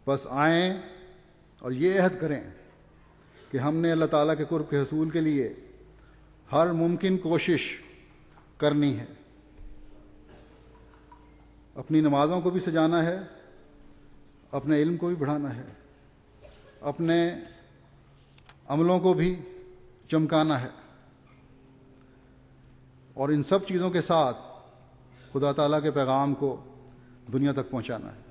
بس آئیں اور یہ عہد کریں کہ ہم نے اللہ تعالیٰ کے قرب کے حصول کے لیے ہر ممکن کوشش کرنی ہے. اپنی نمازوں کو بھی سجانا ہے، اپنے علم کو بھی بڑھانا ہے، اپنے عملوں کو بھی چمکانا ہے، اور ان سب چیزوں کے ساتھ خدا تعالیٰ کے پیغام کو دنیا تک پہنچانا ہے.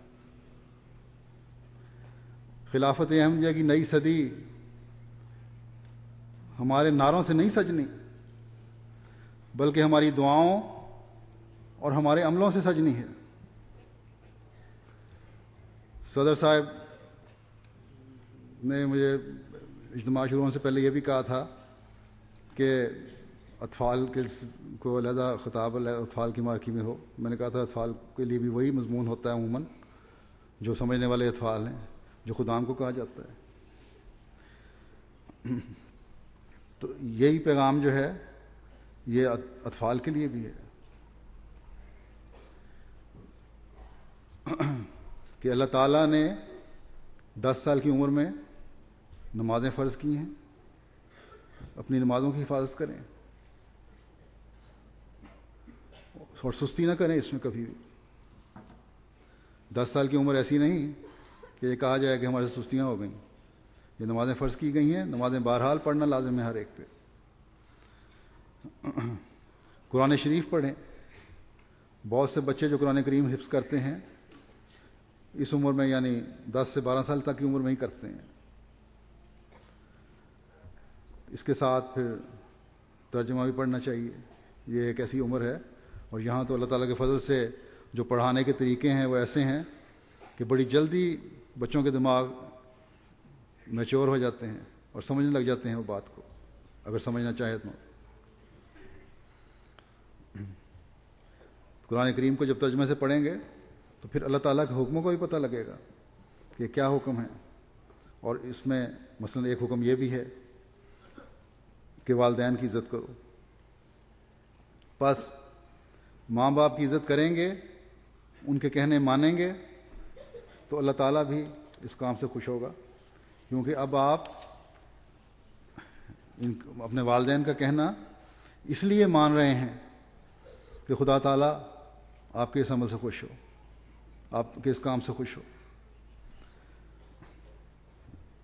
خلافت احمدیہ کی نئی صدی ہمارے نعروں سے نہیں سجنی، بلکہ ہماری دعاؤں اور ہمارے عملوں سے سجنی ہے. صدر صاحب نے مجھے اجتماع شروع ہونے سے پہلے یہ بھی کہا تھا کہ اطفال کو علیحدہ خطاب اطفال کی مارکی میں ہو. میں نے کہا تھا اطفال کے لیے بھی وہی مضمون ہوتا ہے عموماً جو سمجھنے والے اطفال ہیں، جو خدام کو کہا جاتا ہے. تو یہی پیغام جو ہے یہ اطفال کے لیے بھی ہے کہ اللہ تعالیٰ نے 10 سال کی عمر میں نمازیں فرض کی ہیں، اپنی نمازوں کی حفاظت کریں اور سستی نہ کریں اس میں کبھی بھی. 10 سال کی عمر ایسی نہیں کہ یہ کہا جائے کہ ہمارے سستیاں ہو گئیں. یہ نمازیں فرض کی گئی ہیں، نمازیں بہرحال پڑھنا لازم ہے ہر ایک پہ. قرآن شریف پڑھیں. بہت سے بچے جو قرآن کریم حفظ کرتے ہیں اس عمر میں، یعنی 10 سے 12 سال تک کی عمر میں ہی کرتے ہیں. اس کے ساتھ پھر ترجمہ بھی پڑھنا چاہیے. یہ ایک ایسی عمر ہے، اور یہاں تو اللہ تعالیٰ کے فضل سے جو پڑھانے کے طریقے ہیں وہ ایسے ہیں کہ بڑی جلدی بچوں کے دماغ میچور ہو جاتے ہیں اور سمجھنے لگ جاتے ہیں وہ بات کو، اگر سمجھنا چاہے تو. قرآن کریم کو جب ترجمے سے پڑھیں گے تو پھر اللہ تعالیٰ کے حکموں کو بھی پتہ لگے گا کہ کیا حکم ہے. اور اس میں مثلا ایک حکم یہ بھی ہے کہ والدین کی عزت کرو. بس ماں باپ کی عزت کریں گے، ان کے کہنے مانیں گے تو اللہ تعالیٰ بھی اس کام سے خوش ہوگا، کیونکہ اب آپ اپنے والدین کا کہنا اس لیے مان رہے ہیں کہ خدا تعالیٰ آپ کے اس عمل سے خوش ہو، آپ کے اس کام سے خوش ہو.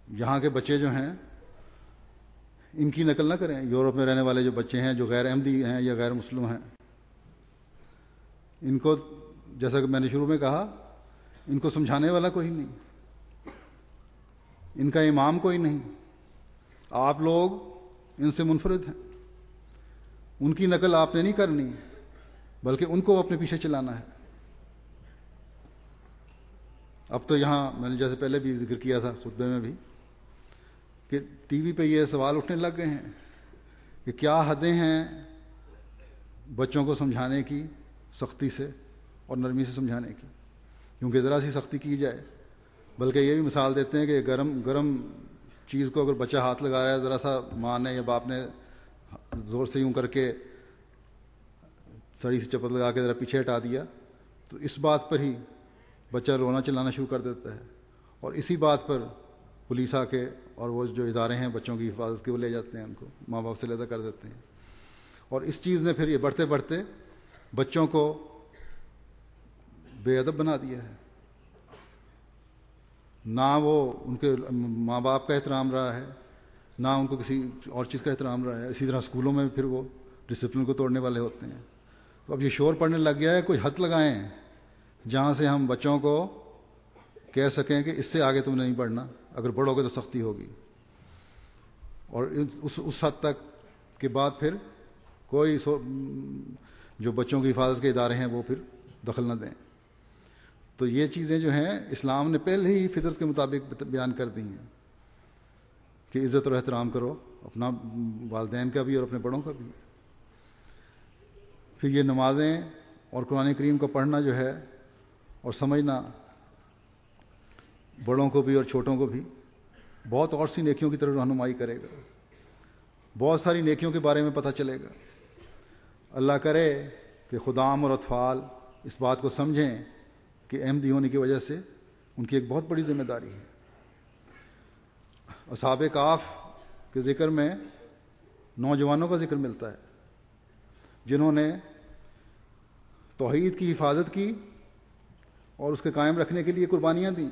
یہاں کے بچے جو ہیں ان کی نقل نہ کریں. یورپ میں رہنے والے جو بچے ہیں جو غیر احمدی ہیں یا غیر مسلم ہیں، ان کو جیسا کہ میں نے شروع میں کہا، ان کو سمجھانے والا کوئی نہیں، ان کا امام کوئی نہیں. آپ لوگ ان سے منفرد ہیں. ان کی نقل آپ نے نہیں کرنی، بلکہ ان کو اپنے پیچھے چلانا ہے. اب تو یہاں میں نے جیسے پہلے بھی ذکر کیا تھا خطبے میں بھی کہ ٹی وی پہ یہ سوال اٹھنے لگ گئے ہیں کہ کیا حدیں ہیں بچوں کو سمجھانے کی سختی سے اور نرمی سے سمجھانے کی. کیونکہ ذرا سی سختی کی جائے، بلکہ یہ بھی مثال دیتے ہیں کہ گرم چیز کو اگر بچہ ہاتھ لگا رہا ہے، ذرا سا ماں نے یا باپ نے زور سے یوں کر کے سڑی سی چپت لگا کے ذرا پیچھے ہٹا دیا تو اس بات پر ہی بچہ رونا چلانا شروع کر دیتا ہے. اور اسی بات پر پولیس آ کے اور وہ جو ادارے ہیں بچوں کی حفاظت کے وہ لے جاتے ہیں، ان کو ماں باپ سے علیحدہ کر دیتے ہیں. اور اس چیز نے پھر یہ بڑھتے بڑھتے بچوں کو بے ادب بنا دیا ہے. نہ وہ ان کے ماں باپ کا احترام رہا ہے، نہ ان کو کسی اور چیز کا احترام رہا ہے. اسی طرح اسکولوں میں پھر وہ ڈسپلن کو توڑنے والے ہوتے ہیں. تو اب یہ شور پڑنے لگ گیا ہے، کوئی حد لگائیں جہاں سے ہم بچوں کو کہہ سکیں کہ اس سے آگے تم نے نہیں بڑھنا، اگر بڑھو گے تو سختی ہوگی. اور اس حد تک کے بعد پھر کوئی جو بچوں کی حفاظت کے ادارے ہیں وہ پھر دخل نہ دیں. تو یہ چیزیں جو ہیں اسلام نے پہلے ہی فطرت کے مطابق بیان کر دی ہیں کہ عزت اور احترام کرو، اپنا والدین کا بھی اور اپنے بڑوں کا بھی. پھر یہ نمازیں اور قرآن کریم کو پڑھنا جو ہے اور سمجھنا بڑوں کو بھی اور چھوٹوں کو بھی بہت اور سی نیکیوں کی طرف رہنمائی کرے گا. بہت ساری نیکیوں کے بارے میں پتہ چلے گا. اللہ کرے کہ خدام اور اطفال اس بات کو سمجھیں کہ احمدی ہونے کی وجہ سے ان کی ایک بہت بڑی ذمہ داری ہے۔ اصحاب کہف کے ذکر میں نوجوانوں کا ذکر ملتا ہے جنہوں نے توحید کی حفاظت کی اور اس کے قائم رکھنے کے لیے قربانیاں دیں۔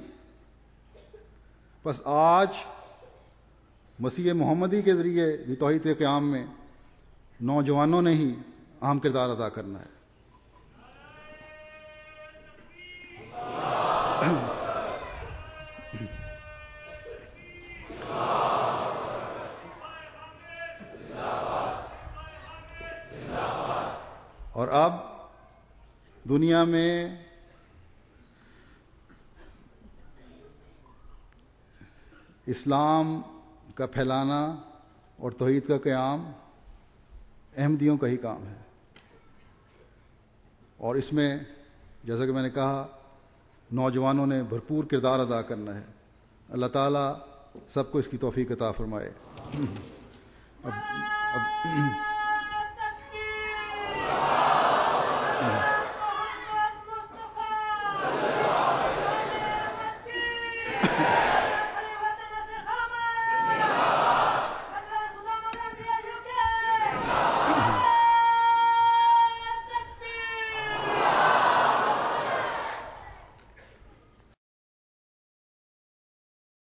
بس آج مسیح محمدی کے ذریعے بھی توحید کے قیام میں نوجوانوں نے ہی اہم کردار ادا کرنا ہے۔ اور اب دنیا میں اسلام کا پھیلانا اور توحید کا قیام احمدیوں کا ہی کام ہے، اور اس میں جیسا کہ میں نے کہا نوجوانوں نے بھرپور کردار ادا کرنا ہے۔ اللہ تعالیٰ سب کو اس کی توفیق عطا فرمائے۔ اب